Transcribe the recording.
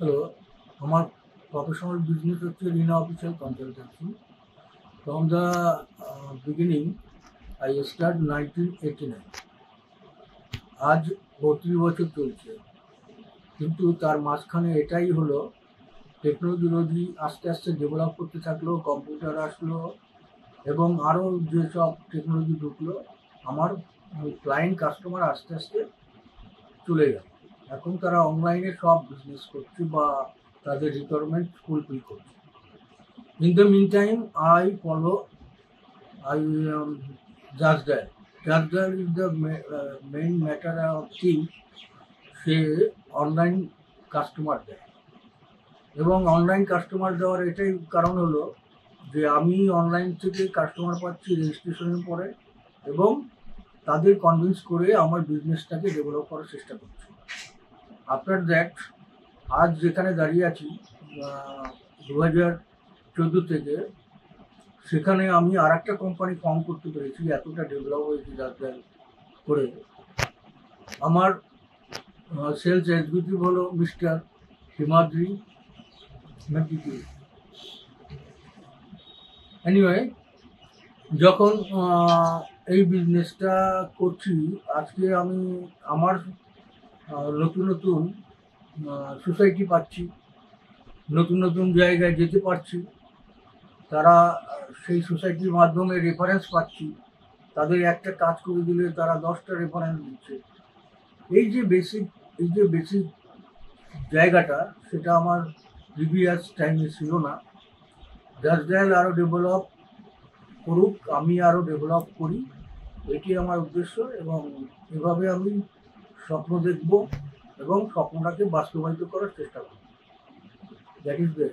Hello, our professional business is Rina Official Consultancy. From the beginning, I started 1989. আজ 32 বছর চলছে, কিন্তু তার মাঝখানে এটাই হলো টেকনোলজি আস্তে আস্তে ডেভেলপ করতে থাকলো, কম্পিউটার আসলো এবং আরও যেসব টেকনোলজি ঢুকলো, আমার ক্লায়েন্ট কাস্টমার আস্তে আস্তে চলে গেল। এখন তারা অনলাইনে সব বিজনেস করছে বা তাদের রিকোয়ারমেন্ট ফুলফিল করছে। In the meantime, I Just that. Just that is the main matter of thing. Say online customer দেয় এবং অনলাইন কাস্টমার দেওয়ার এটাই কারণ হলো যে আমি অনলাইন থেকে কাস্টমার পাচ্ছি রেজিস্ট্রেশনের পরে এবং তাদের কনভিন্স করে আমার বিজনেসটাকে ডেভেলপ করার চেষ্টা করছি। আফটার দ্যাট আজ যেখানে দাঁড়িয়ে আছি 2014 থেকে, সেখানে আমি আর একটা কোম্পানি ফর্ম করতে পেরেছি, এতটা ডেভেলপ হয়েছি যার করে। আমার সেলস এক্সিকিউটিভ হলো মিস্টার হিমাদ্রি মেদিকি। এনিওয়ে, যখন এই বিজনেসটা করছি, আজকে আমি আমার নতুন নতুন সোসাইটি পাচ্ছি, নতুন নতুন জায়গায় যেতে পারছি, তারা সেই সোসাইটির মাধ্যমে রেফারেন্স পাচ্ছি, তাদের একটা কাজ করে দিলে তারা 10টা রেফারেন্স দিচ্ছে। এই যে বেসিক জায়গাটা, সেটা আমার প্রিভিয়াস টাইমে ছিল না। জাস্ট ডায়াল আরও ডেভেলপ করুক, আমি আরও ডেভেলপ করি, এটি আমার উদ্দেশ্য এবং এভাবে আমি স্বপ্ন দেখব এবং স্বপ্নটাকে বাস্তবায়িত করার চেষ্টা করব। That is the